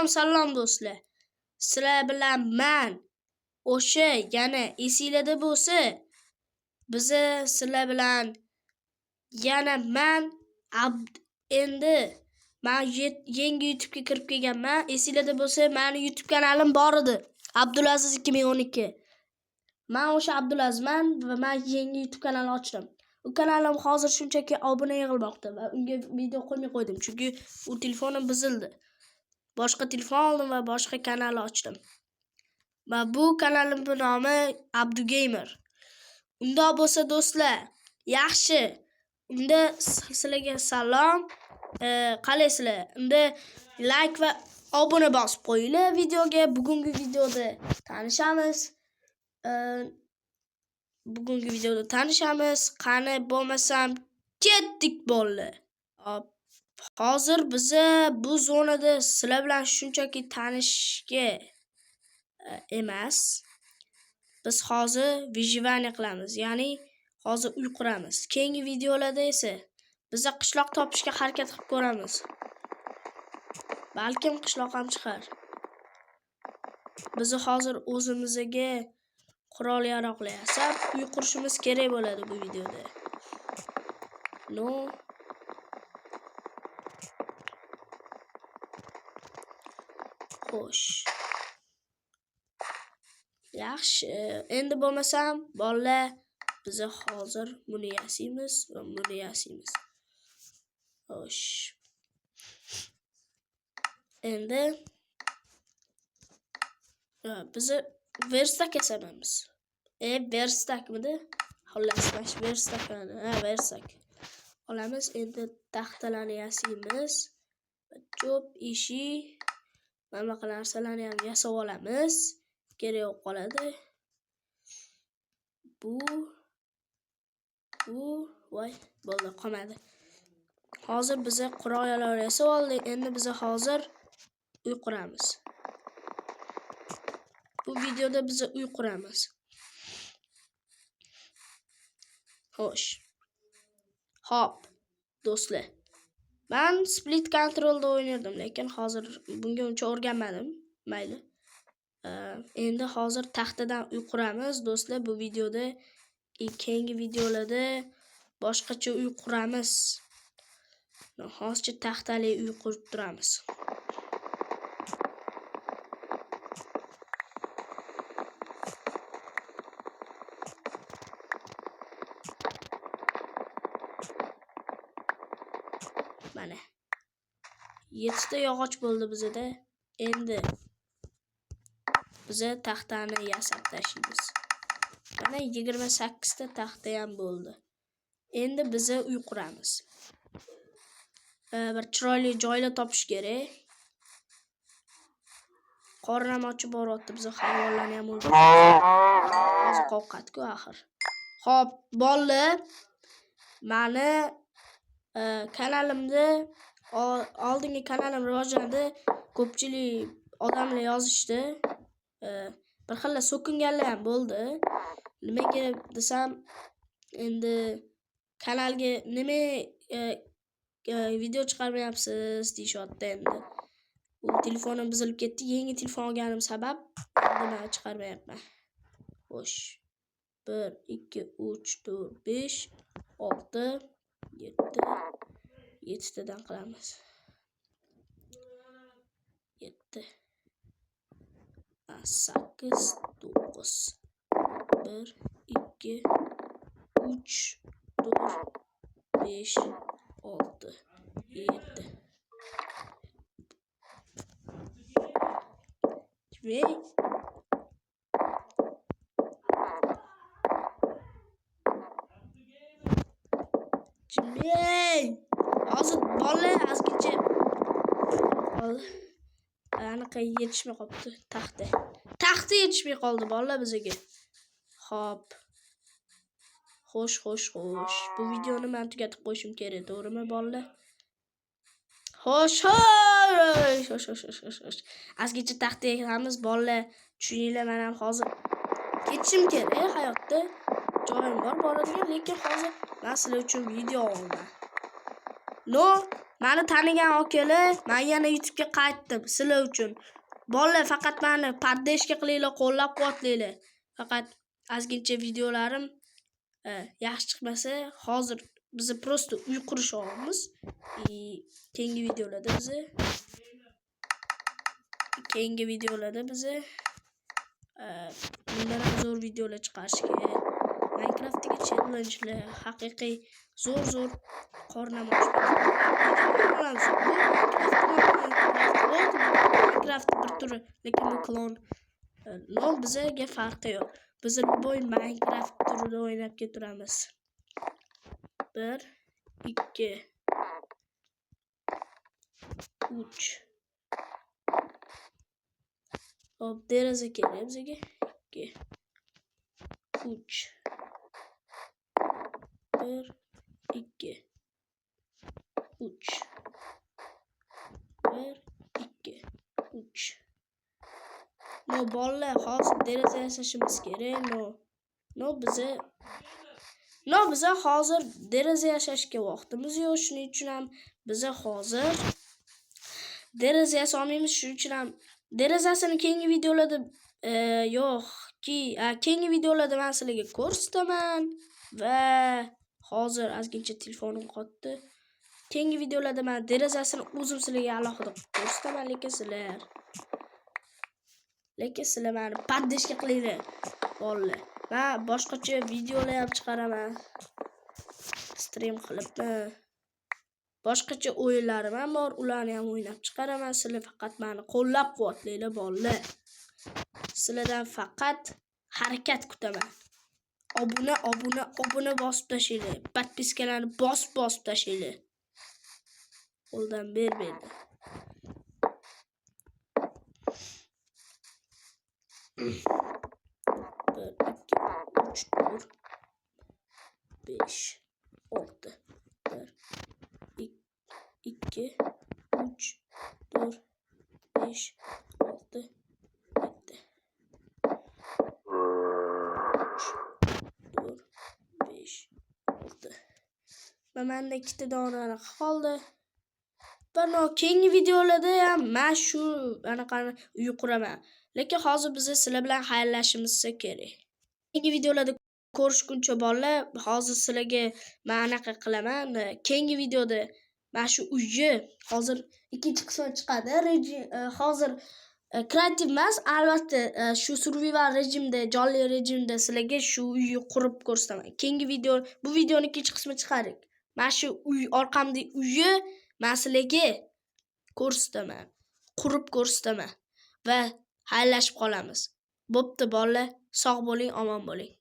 Salom do'stlar. Sizlar bilan men o'sha yana esinglarda bo'lsa, biz sizlar bilan yana men endi men yangi YouTube'ga kirib kelganman. Esinglarda bo'lsa, meni YouTube kanalim bor edi. Abdulaziz 2012. Men o'sha Abdulazizman va men yangi YouTube kanal ochdim. U kanalim hozir shunchaki obuna yig'ilmoqda va unga video qo'ymay qo'ydim, chunki u telefonim buzildi. Boshqa telefon oldim va boshqa kanal ochdim. Va bu kanalimning nomi Abdugamer. Unda bo'lsa do'stlar, yaxshi. Unda sizlarga salom. Qalaysizlar? Unda like va obuna bosib qo'yinglar videoga. Bugungi videoda tanishamiz. Qani bo'lmasam ketdik bolalar. Hozir biz bu zonada sizlar bilan shunchaki tanishishga emas. Biz hozir vijivaniya qilamiz, ya'ni hozir uy quramiz. Keyingi videolarda esa biz qishloq topishga harakat qilib ko'ramiz. Balkim qishloq ham chiqar. Biz hozir o'zimizga qurol-yaroqlar yasab uy qurishimiz kerak bo'ladi bu videoda. Xo'sh. Yaxshi. Endi bo'lmasam, bolalar, biz hozir buni yasaymiz va buni yasaymiz. Xo'sh. Endi biz verstak yasamaymiz. Verstakmidi? Xullas, verstak. Olamiz, endi taxtalarni yasaymiz. Cho'p, eshik, mana bunaqa narsalarni ham yasab olamiz. Kerak qoladi. Bu voy, bo'ldi, qolmadi. Hozir biz qurol-yarog' yasab oldik. Endi biz hozir uy quramiz. Bu videoda biz uy quramiz. Xo'sh. Hop, do'stlar. Men split controlda o'ynardim, lekin hozir bunga uncha o'rganmadim. Mayli. Endi hozir taxtadan uy quramiz, do'stlar. Bu videoda keyingi videolarda boshqacha uy quramiz. Hozircha taxtali uy qurib turamiz. Mana 7 ta yog'och bo'ldi bizda. Endi biz taxtani yasab tashlaymiz. Mana 28 ta taxta ham bo'ldi. Endi biz uy quramiz. Bir chiroyli joylar topish kerak. Qornim ochib boryapti, biz hayvonlarni ham o'ldiramiz. Ovqat-ku axir. Xo'p, bolalar, meni kanalimda oldingi kanalim rivojlanadi. Ko'pchilik odamlar yozishdi. Bir xil so'kinganlar ham bo'ldi. Nimaga desam, endi kanalga nima video chiqarmayapsiz deyshotdi endi. U telefonim buzilib ketdi. Yangi telefon olganim sabab nima chiqarmayapman. Xo'sh. 1 2 3 4 5 6 7 tadan qilamiz. 7 8 9 1 2 3 4 5 6 7 Jimey. Hozir bolalar azgicha aniq yetishmay qoldi taxta. Taxta yetishmay qoldi bolalar bizga. Xo'p. Xo'sh. Bu videoni men tugatib qo'yishim kerak, to'g'rimi bolalar? Xo'sh. Azgicha taxta yig'amiz bolalar. Tushuninglar, men ham hozir ketishim kerak hayotda. Joyim bor boradigan, lekin hozir men sizlar uchun video olaman. Meni tanigan akalar, men yana YouTube ga qaytdim sizlar uchun. Bolalar faqat meni poddeshka qilinglar, qo'llab-quvvatlanglar. Faqat ozgincha videolarim yaxshi chiqmasa, hozir biz просто uy qurishyapmiz. Keyingi videolarda biz bundan ham zo'r videolar chiqarishga, Minecraftdagi challengelar, haqiqiy zo'r qornamoq qilamiz. Minecraft bir turi, lekin bu klon. Bizga farqi yo'q. Biz boy Minecraft turida o'ynab keturamiz. 1 2 3 Hop, deraza kerak bizga. 2 3 1 2 3 1 2 3 No bolalar, hozir deraza yasashimiz kerak. Biza hozir deraza yashashga vaqtimiz yo'q. Shuning uchun ham biza hozir deraza yasamaymiz. Shuning uchun ham derazasini keyingi videolarda keyingi videolarda men sizlarga ko'rsataman va hozir ozgincha telefonim qotdi. Keyingi videolarda men derazasini o'zim sizlarga alohida ko'rsataman, lekin sizlar meni poddeshka qilinglar bolalar. Men boshqacha videolar ham chiqaraman. Stream qilibman. Boshqacha o'yinlarim ham bor, ularni ham o'ynab chiqaraman. Sizlar faqat meni qo'llab-quvvatlanglar bolalar. Sizlardan faqat harakat kutaman. Obuna bosib tashinglar. Podpiskalarni bosib tashinglar. Qo'ldan berdi. 1 2 3 4 5 6 1 2 3 4 5 6 7 4 5 6 Menda ikkita dona qoldi. Bano keyingi videolarda ham men shu anaqani uy quraman. Lekin hozir biz sizlar bilan xayrlashishimiz kerak. Keyingi videolarda ko'rishguncha bolalar, hozir sizlarga men anaqa qilaman. Keyingi videoda men shu uyni hozir ikkinchi qismi chiqadi. Hozir kreativ emas, albatta shu survival rejimda, jonli rejimda sizlarga shu uyni qurib ko'rsataman. Keyingi bu videoning ikkinchi qismi chiqarik. Men shu uy orqamdagi uyni men sizlarga ko'rsataman, qurib ko'rsataman va xayrlashib qolamiz. Bo'pti bolalar, sog' bo'ling, omon bo'ling.